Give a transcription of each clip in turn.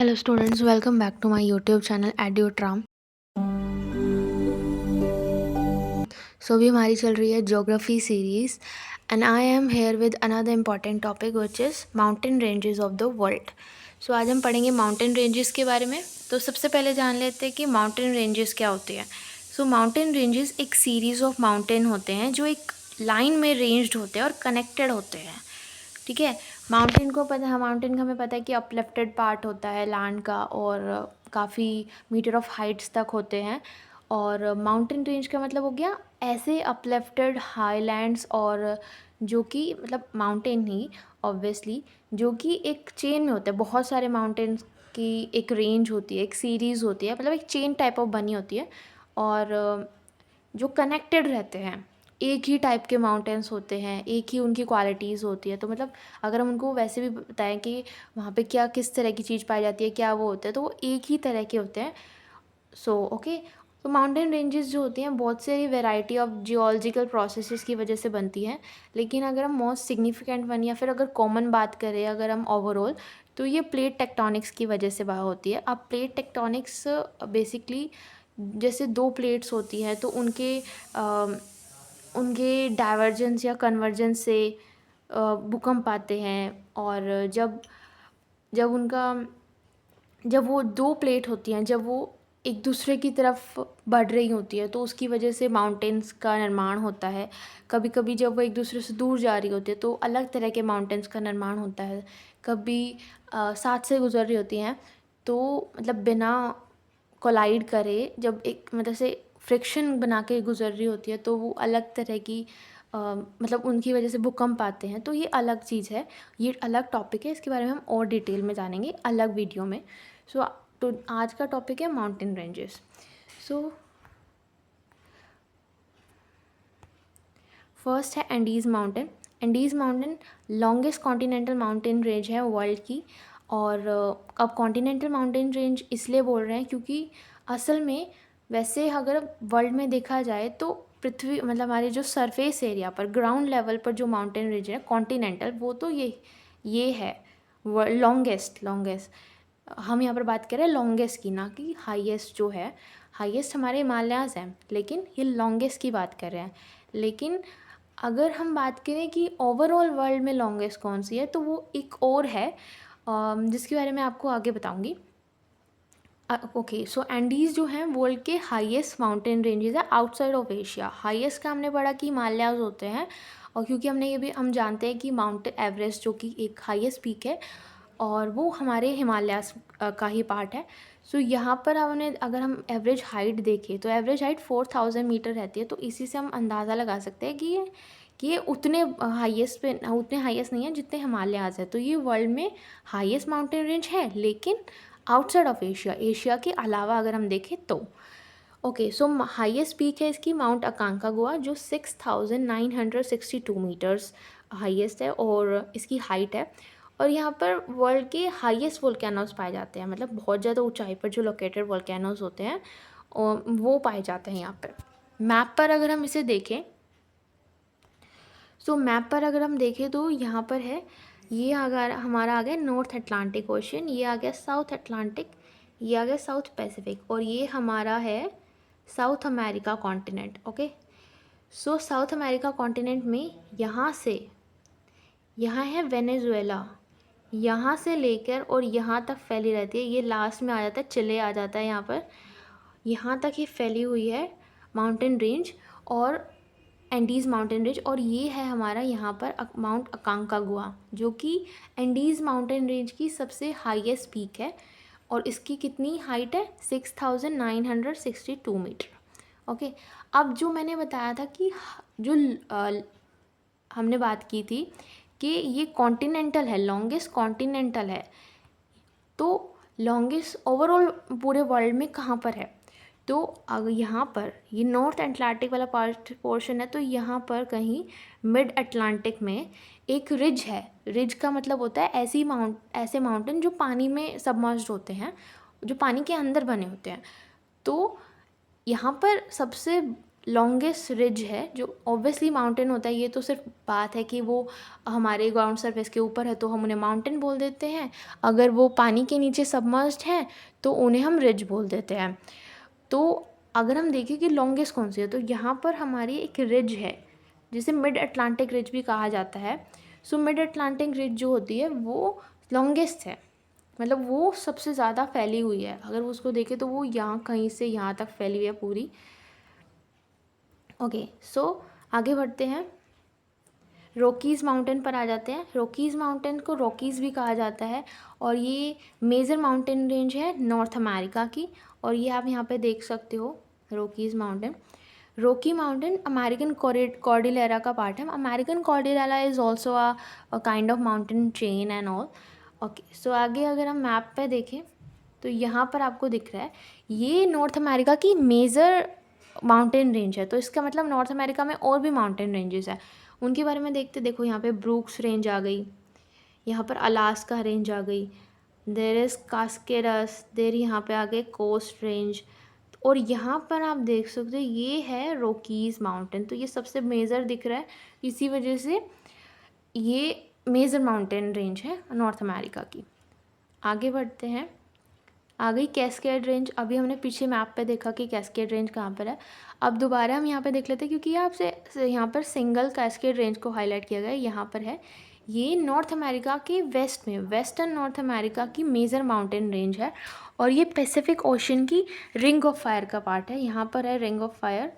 Hello students, welcome back to my YouTube channel EduTram। So अभी हमारी चल रही है geography series and I am here with another important topic which is mountain ranges of the world. So आज हम पढ़ेंगे mountain ranges के बारे में। तो सबसे पहले जान लेते हैं कि माउंटेन रेंजेस क्या होती हैं। सो माउंटेन रेंजेस एक सीरीज़ ऑफ माउंटेन होते हैं जो एक लाइन में रेंज्ड होते हैं और कनेक्टेड होते हैं। ठीक है, माउंटेन को पता है, माउंटेन का हमें पता है कि अपलिफ्टेड पार्ट होता है लैंड का और काफ़ी मीटर ऑफ हाइट्स तक होते हैं। और माउंटेन रेंज का मतलब हो गया ऐसे अपलिफ्टेड हाईलैंड्स और जो कि मतलब माउंटेन ही ऑब्वियसली जो कि एक चेन में होते हैं, बहुत सारे माउंटेन्स की एक रेंज होती है, एक सीरीज़ होती है, मतलब एक चेन टाइप ऑफ बनी होती है और जो कनेक्टेड रहते हैं। एक ही टाइप के माउंटेन्स होते हैं, एक ही उनकी क्वालिटीज़ होती है। तो मतलब अगर हम उनको वैसे भी बताएं कि वहाँ पे क्या किस तरह की चीज़ पाई जाती है, क्या वो होता है, तो वो एक ही तरह के होते हैं। सो ओके, तो माउंटेन रेंजेस जो होती हैं बहुत सारी वैरायटी ऑफ जियोलॉजिकल प्रोसेसेस की वजह से बनती हैं। लेकिन अगर हम मोस्ट सिग्निफिकेंट वन या फिर अगर कॉमन बात करें, अगर हम ओवरऑल, तो ये प्लेट टेक्टोनिक्स की वजह से वह होती है। अब प्लेट टेक्टोनिक्स बेसिकली जैसे दो प्लेट्स होती हैं तो उनके डाइवर्जेंस या कन्वर्जेंस से भूकंप आते हैं। और जब जब उनका जब वो दो प्लेट होती हैं, जब वो एक दूसरे की तरफ बढ़ रही होती है तो उसकी वजह से माउंटेन्स का निर्माण होता है। कभी कभी जब वो एक दूसरे से दूर जा रही होती है तो अलग तरह के माउंटेन्स का निर्माण होता है। कभी साथ से गुजर रही होती हैं तो मतलब बिना कोलाइड करे, जब एक मतलब से फ्रिक्शन बना के गुजर रही होती है तो वो अलग तरह की मतलब उनकी वजह से भूकंप आते हैं। तो ये अलग चीज़ है, ये अलग टॉपिक है, इसके बारे में हम और डिटेल में जानेंगे अलग वीडियो में। सो तो आज का टॉपिक है माउंटेन रेंजेस। सो फर्स्ट है Andes mountain. Andes mountain longest continental mountain range है वर्ल्ड की। और अब कॉन्टिनेंटल माउंटेन रेंज इसलिए बोल रहे हैं क्योंकि असल में वैसे अगर वर्ल्ड में देखा जाए तो पृथ्वी मतलब हमारे जो सरफेस एरिया पर ग्राउंड लेवल पर जो माउंटेन रेंज है कॉन्टिनेंटल, वो तो ये है लॉन्गेस्ट लॉन्गेस्ट। हम यहाँ पर बात कर रहे हैं लॉन्गेस्ट की, ना कि हाईएस्ट जो है। हाईएस्ट हमारे हिमालयाज़ हैं लेकिन ये लॉन्गेस्ट की बात कर रहे हैं। लेकिन अगर हम बात करें कि ओवरऑल वर्ल्ड में लॉन्गेस्ट कौन सी है तो वो एक और है जिसके बारे में आपको आगे बताऊंगी। ओके, सो एंडीज़ जो हैं वर्ल्ड के हाईएस्ट माउंटेन रेंजेस है आउटसाइड ऑफ एशिया। हाईएस्ट का हमने पढ़ा कि हिमालयाज़ होते हैं, और क्योंकि हमने ये भी हम जानते हैं कि माउंट एवरेस्ट जो कि एक हाईएस्ट पीक है और वो हमारे हिमालयाज़ का ही पार्ट है। सो यहाँ पर हमने अगर हम एवरेज हाइट देखें तो एवरेज हाइट 4000 मीटर रहती है। तो इसी से हम अंदाज़ा लगा सकते हैं कि ये उतने हाईएस्ट पे उतने हाईएस्ट नहीं है जितने हिमालयाज़ है। तो ये वर्ल्ड में हाईएस्ट माउंटेन रेंज है लेकिन आउटसाइड ऑफ एशिया, एशिया के अलावा अगर हम देखें तो। ओके, सो हाईएस्ट पीक है इसकी माउंट अकांकागुआ जो 6962 मीटर्स हाईएस्ट है और इसकी हाइट है। और यहाँ पर वर्ल्ड के हाईएस्ट वोल्केनोज पाए जाते हैं, मतलब बहुत ज़्यादा ऊंचाई पर जो लोकेटेड वोल्केनोज होते हैं और वो पाए जाते हैं यहाँ पर। मैप पर अगर हम इसे देखें, सो मैप पर अगर हम देखें तो यहाँ पर है, ये अगर हमारा आ गया नॉर्थ अटलांटिक ओशन, ये आ गया साउथ अटलांटिक, ये आ गया साउथ पैसिफिक, और ये हमारा है साउथ अमेरिका कॉन्टिनेंट। ओके, सो साउथ अमेरिका कॉन्टिनेंट में यहाँ है वेनेजुएला, यहाँ से लेकर और यहाँ तक फैली रहती है। ये लास्ट में आ जाता है, चिले आ जाता है यहाँ पर, यहाँ तक ये फैली हुई है माउंटेन रेंज और एंडीज़ माउंटेन रेंज। और ये है हमारा यहाँ पर माउंट अकांकागुआ जो कि एंडीज़ माउंटेन रेंज की सबसे हाईएस्ट पीक है और इसकी कितनी हाइट है 6962 मीटर। ओके, अब जो मैंने बताया था कि जो हमने बात की थी कि ये कॉन्टिनेंटल है, लॉन्गेस्ट कॉन्टिनेंटल है, तो लॉन्गेस्ट ओवरऑल पूरे वर्ल्ड में कहाँ पर है। तो अगर यहाँ पर ये नॉर्थ अटलांटिक वाला पोर्शन है तो यहाँ पर कहीं मिड अटलांटिक में एक रिज है। रिज का मतलब होता है ऐसे माउंटेन जो पानी में सबमर्ज्ड होते हैं, जो पानी के अंदर बने होते हैं। तो यहाँ पर सबसे लॉन्गेस्ट रिज है जो ऑब्वियसली माउंटेन होता है, ये तो सिर्फ बात है कि वो हमारे ग्राउंड सरफेस के ऊपर है तो हम उन्हें माउंटेन बोल देते हैं, अगर वो पानी के नीचे सबमर्ज्ड हैं तो उन्हें हम रिज बोल देते हैं। तो अगर हम देखें कि लॉन्गेस्ट कौन सी है, तो यहाँ पर हमारी एक रिज है जिसे मिड अटलांटिक रिज भी कहा जाता है। सो मिड अटलांटिक रिज जो होती है वो लॉन्गेस्ट है, मतलब वो सबसे ज़्यादा फैली हुई है। अगर वो उसको देखें तो वो यहाँ कहीं से यहाँ तक फैली हुई है पूरी। ओके, सो आगे बढ़ते हैं, रॉकीज़ माउंटेन पर आ जाते हैं। रॉकीज़ माउंटेन को रॉकीज़ भी कहा जाता है और ये मेजर माउंटेन रेंज है नॉर्थ अमेरिका की। और ये आप यहाँ पे देख सकते हो Rockies mountain. Rocky mountain American Cordillera का पार्ट है। American Cordillera is also a kind of mountain chain and all. Okay, सो आगे अगर हम मैप पे देखें तो यहाँ पर आपको दिख रहा है ये नॉर्थ अमेरिका की मेजर माउंटेन रेंज है। तो इसका मतलब नॉर्थ अमेरिका में और भी माउंटेन रेंजेस है, उनके बारे में देखते। देखो यहाँ पे ब्रूक्स रेंज आ गई, यहाँ पर अलास्का रेंज आ गई, देर इज़ कास्केडस, देर यहाँ पे आ गए कोस्ट रेंज। और यहाँ पर आप देख सकते हो ये है रॉकीज़ माउंटेन। तो ये सबसे मेजर दिख रहा है, इसी वजह से ये मेजर माउंटेन रेंज है नॉर्थ अमेरिका की। आगे बढ़ते हैं, आ गई कैस्केड रेंज। अभी हमने पीछे मैप पे देखा कि कैस्केड रेंज कहाँ पर है, अब दोबारा हम यहाँ पे देख लेते हैं क्योंकि आपसे यहाँ पर सिंगल कैस्केड रेंज को हाईलाइट किया गया है। यहाँ पर है ये नॉर्थ अमेरिका के वेस्ट में, वेस्टर्न नॉर्थ अमेरिका की मेजर माउंटेन रेंज है और ये पैसिफिक ओशन की रिंग ऑफ फायर का पार्ट है। यहाँ पर है रिंग ऑफ फायर।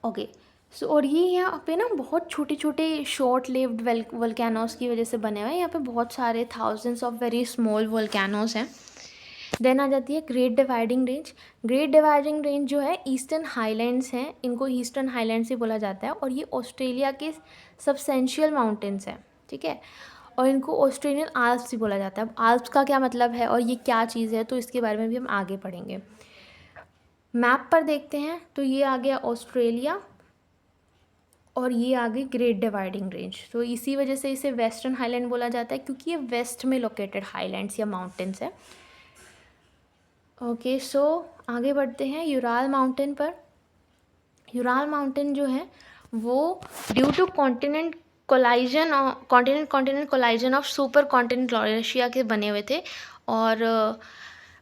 ओके, सो और ये यहाँ पे ना बहुत छोटे छोटे शॉर्ट लिव्ड वोल्केनोस की वजह से बने हुए हैं। यहाँ पे बहुत सारे thousands of very small volcanoes हैं। देन आ जाती है great dividing range. Great dividing range जो है ईस्टर्न हाईलैंड्स हैं, इनको ईस्टर्न हाईलैंड्स ही बोला जाता है और ये ऑस्ट्रेलिया के सबसेंशियल माउंटेन्स हैं, ठीक है। और इनको ऑस्ट्रेलियन आल्प्स ही बोला जाता है। अब आल्प्स का क्या मतलब है और ये क्या चीज़ है, तो इसके बारे में भी हम आगे पढ़ेंगे। मैप पर देखते हैं तो ये आ गया ऑस्ट्रेलिया और ये आ गई ग्रेट डिवाइडिंग रेंज। तो इसी वजह से इसे वेस्टर्न हाईलैंड बोला जाता है क्योंकि ये वेस्ट में लोकेटेड हाईलैंड्स या माउंटेन्स है। ओके, सो आगे बढ़ते हैं यूराल माउंटेन पर। यूराल माउंटेन जो है वो due to continent collision of super continent Laurasia के बने हुए थे। और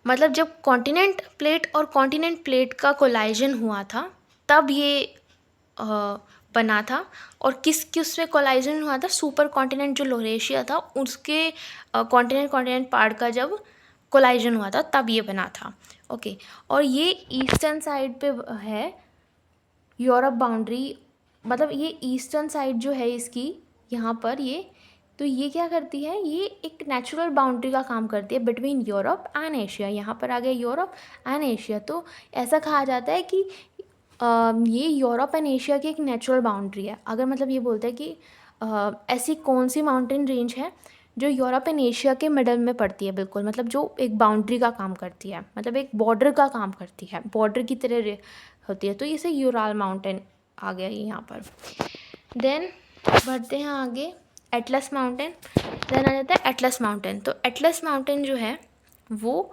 मतलब जब कॉन्टिनेंट प्लेट और कॉन्टिनेंट प्लेट का कोलाइजन हुआ था तब ये बना था। और किस उसमें कोलाइजन हुआ था, सुपर कॉन्टिनेंट जो लोरेशिया था उसके कॉन्टिनेंट पार्ट का जब कोलाइजन हुआ था तब ये बना था। ओके, और ये ईस्टर्न साइड पे है यूरोप बाउंड्री, मतलब ये ईस्टर्न साइड जो है इसकी यहाँ पर ये, तो ये क्या करती है, ये एक नेचुरल बाउंड्री का काम करती है बिटवीन यूरोप एंड एशिया। यहाँ पर आ गया यूरोप एंड एशिया। तो ऐसा कहा जाता है कि ये यूरोप एंड एशिया की एक नेचुरल बाउंड्री है। अगर मतलब ये बोलते हैं कि ऐसी कौन सी माउंटेन रेंज है जो यूरोप एंड एशिया के मिडल में पड़ती है, बिल्कुल मतलब जो एक बाउंड्री का काम करती है, मतलब एक बॉर्डर का काम करती है, बॉर्डर की तरह होती है, तो इसे यूराल माउंटेन आ गया ये यहाँ पर। देन बढ़ते हैं आगे, एटलस माउंटेन। देन आ जाता है एटलस माउंटेन। तो एटलस माउंटेन जो है वो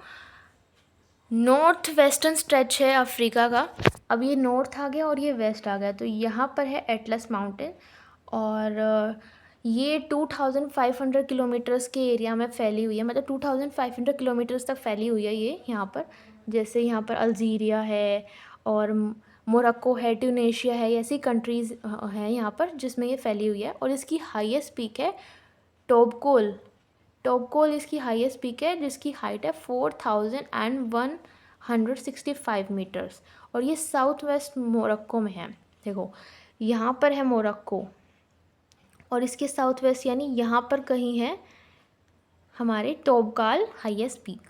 नॉर्थ वेस्टर्न स्ट्रेच है अफ्रीका का। अब ये नॉर्थ आ गया और ये वेस्ट आ गया, तो यहाँ पर है एटलस माउंटेन। और ये 2500 किलोमीटर्स के एरिया में फैली हुई है, मतलब 2500 किलोमीटर्स तक फैली हुई है ये यहाँ पर। जैसे यहाँ पर अल्जीरिया है और मोरक्को है, ट्यूनेशिया है, ऐसी कंट्रीज़ हैं यहाँ पर जिसमें ये फैली हुई है। और इसकी हाईएस्ट पीक है टॉबकोल। टॉबकोल इसकी हाईएस्ट पीक है जिसकी हाइट है 4165 मीटर्स और ये साउथ वेस्ट मोरक्को में है। देखो यहाँ पर है मोरक्को और इसके साउथ वेस्ट यानी यहाँ पर कहीं है हमारे टॉबकाल हाईएस्ट पीक।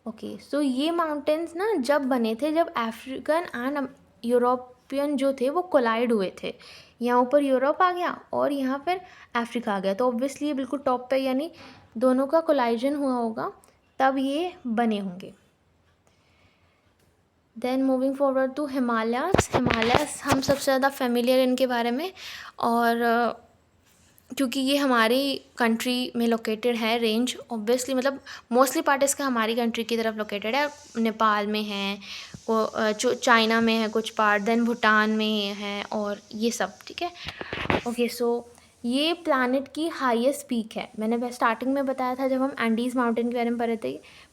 ओके, सो ये माउंटेन्स ना जब बने थे जब अफ्रीकन एंड यूरोपियन जो थे वो कोलाइड हुए थे। यहाँ ऊपर यूरोप आ गया और यहाँ पर अफ्रीका आ गया, तो ऑब्वियसली ये बिल्कुल टॉप पे यानी दोनों का कोलाइजन हुआ होगा तब ये बने होंगे। Then moving forward to Himalayas. Himalayas हम सबसे ज़्यादा फेमिलियर इनके बारे में, और क्योंकि ये हमारी कंट्री में लोकेटेड है रेंज, ऑब्वियसली मतलब मोस्टली पार्ट इसका हमारी कंट्री की तरफ लोकेटेड है, नेपाल में है, चाइना में है कुछ पार्ट, देन भूटान में है और ये सब, ठीक है। ओके, सो ये प्लैनेट की हाईएस्ट पीक है। मैंने स्टार्टिंग में बताया था जब हम एंडीज़ माउंटेन के बारे में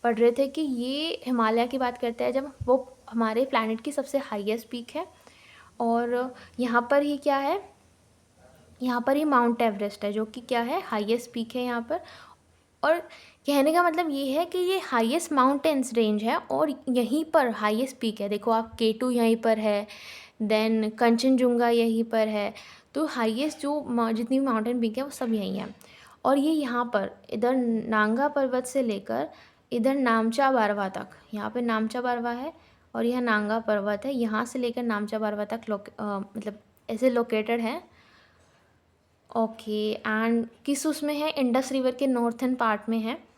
पढ़ रहे थे कि ये हिमालय की बात करते हैं, जब वो हमारे प्लैनेट की सबसे हाईएस्ट पीक है। और यहाँ पर ही क्या है, यहाँ पर ही माउंट एवरेस्ट है जो कि क्या है, हाईएस्ट पीक है यहाँ पर। और कहने का मतलब ये है कि ये हाईएस्ट माउंटेन्स रेंज है और यहीं पर हाईएस्ट पीक है। देखो आप, K2 यहीं पर है, देन कंचनजुंगा यहीं पर है। तो हाईएस्ट जो जितनी माउंटेन पीक है वो सब यहीं है। और ये यहाँ पर इधर नांगा पर्वत से लेकर इधर नामचा बारवा तक, यहाँ पे नामचा बारवा है और यह नांगा पर्वत है, यहाँ से लेकर नामचा बारवा तक मतलब ऐसे लोकेटेड है। ओके, एंड किस उसमें है, इंडस रिवर के नॉर्थन पार्ट में है।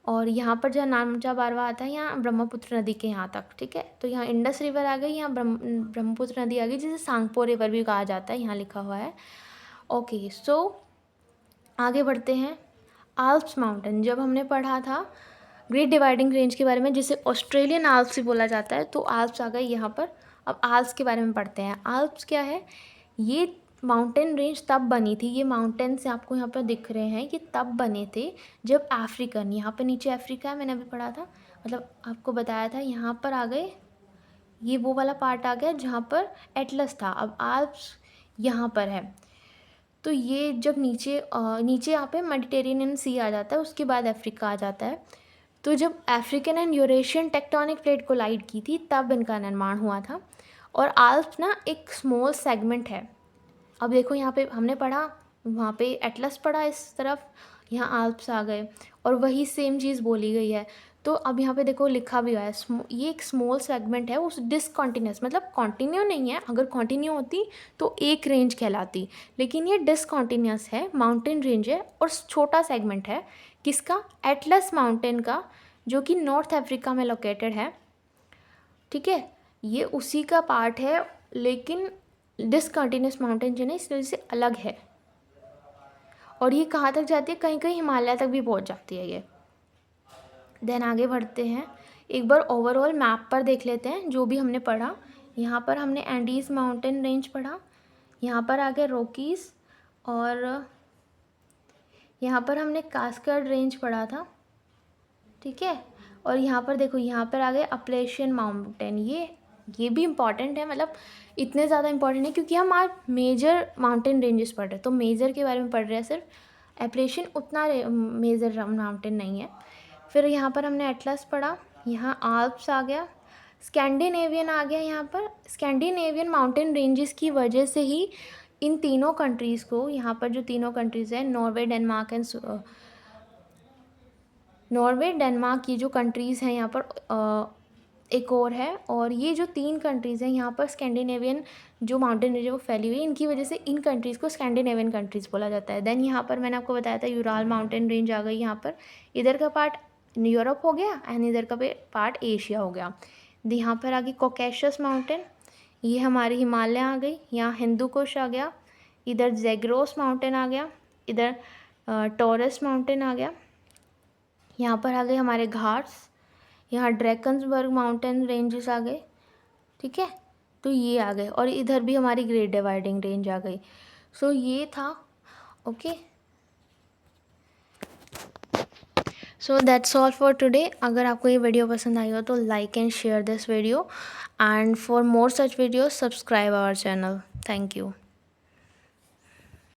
और यहाँ पर जहाँ नामचा बारवा आता है, यहाँ ब्रह्मपुत्र नदी के यहाँ तक, ठीक है। तो यहाँ इंडस रिवर आ गई, यहाँ ब्रह्मपुत्र नदी आ गई, जिसे सांगपो रिवर भी कहा जाता है, यहाँ लिखा हुआ है। ओके, सो आगे बढ़ते हैं। आल्प्स माउंटेन, जब हमने पढ़ा था ग्रेट डिवाइडिंग रेंज के बारे में, जिसे ऑस्ट्रेलियन आल्प्स भी बोला जाता है, तो आल्प्स आ गए यहाँ पर। अब आल्प्स के बारे में पढ़ते हैं। आल्प्स क्या है, ये माउंटेन रेंज तब बनी थी, ये माउंटेन्स आपको यहाँ पर दिख रहे हैं, ये तब बने थे जब अफ्रीकन, यहाँ पर नीचे अफ्रीका है, मैंने अभी पढ़ा था, मतलब आपको बताया था, यहाँ पर आ गए, ये वो वाला पार्ट आ गया जहाँ पर एटलस था। अब आल्प्स यहाँ पर है। तो ये जब नीचे यहाँ पे मेडिटेरेनियन सी आ जाता है, उसके बाद अफ्रीका आ जाता है। तो जब African and Eurasian tectonic plate collide की थी, तब इनका निर्माण हुआ था। और आल्प्स ना एक स्मॉल सेगमेंट है। अब देखो यहाँ पे हमने पढ़ा, वहाँ पे एटलस पढ़ा इस तरफ, यहाँ आल्प्स आ गए और वही सेम चीज़ बोली गई है। तो अब यहाँ पे देखो लिखा भी हुआ है, ये एक स्मॉल सेगमेंट है, उस डिसकॉन्टिन्यूस, मतलब कॉन्टिन्यू नहीं है, अगर कॉन्टिन्यू होती तो एक रेंज कहलाती, लेकिन ये डिसकॉन्टिन्यूस है, माउंटेन रेंज है और छोटा सेगमेंट है। किसका, एटलस माउंटेन का, जो कि नॉर्थ अफ्रीका में लोकेटेड है, ठीक है। ये उसी का पार्ट है, लेकिन डिसकंटिन्यूस माउंटेन जो है इस वजह से अलग है। और ये कहाँ तक जाती है, कहीं कहीं हिमालय तक भी पहुँच जाती है ये। देन आगे बढ़ते हैं, एक बार ओवरऑल मैप पर देख लेते हैं जो भी हमने पढ़ा। यहाँ पर हमने एंडीज़ माउंटेन रेंज पढ़ा, यहाँ पर आ गया रॉकीज़, और यहाँ पर हमने कास्केड रेंज पढ़ा था, ठीक है। और यहाँ पर देखो, यहाँ पर आ गए अपलेशियन माउंटेन, ये भी इम्पॉर्टेंट है, मतलब इतने ज़्यादा इम्पॉर्टेंट है क्योंकि हम आज मेजर माउंटेन रेंजेस पढ़ रहे हैं, तो मेजर के बारे में पढ़ रहे हैं सिर्फ, एप्लेशियन उतना मेजर माउंटेन नहीं है। फिर यहाँ पर हमने एटलस पढ़ा, यहाँ आल्प्स आ गया, स्कैंडिनेवियन आ गया। यहाँ पर स्कैंडिनेवियन माउंटेन रेंजेस की वजह से ही इन तीनों कंट्रीज़ को, यहाँ पर जो तीनों कंट्रीज़ हैं, नॉर्वे, डेनमार्क, ये जो कंट्रीज़ हैं यहाँ पर, एक और है, और ये जो 3 कंट्रीज़ हैं यहाँ पर स्कैंडिनेवियन जो माउंटेन रेंज है वो फैली हुई है, इनकी वजह से इन कंट्रीज़ को स्कैंडिनेवियन कंट्रीज़ बोला जाता है। देन यहाँ पर मैंने आपको बताया था यूराल माउंटेन रेंज आ गई यहाँ पर, इधर का पार्ट यूरोप हो गया एंड इधर का पार्ट एशिया हो गया। यहाँ पर आ गई कॉकेशस माउंटेन, ये हमारी हिमालय आ गई, यहाँ हिंदू कुश आ गया, इधर ज़ेग्रोस माउंटेन आ गया, इधर टॉरस माउंटेन आ गया, यहाँ पर आ गए हमारे घाट्स, यहाँ ड्रैकन्सबर्ग माउंटेन रेंजेस आ गए, ठीक है। तो ये आ गए, और इधर भी हमारी ग्रेट डिवाइडिंग रेंज आ गई। सो ये था, okay. So that's all for today. अगर आपको ये वीडियो पसंद आई हो तो like and share this video, and for more such videos subscribe our channel. Thank you.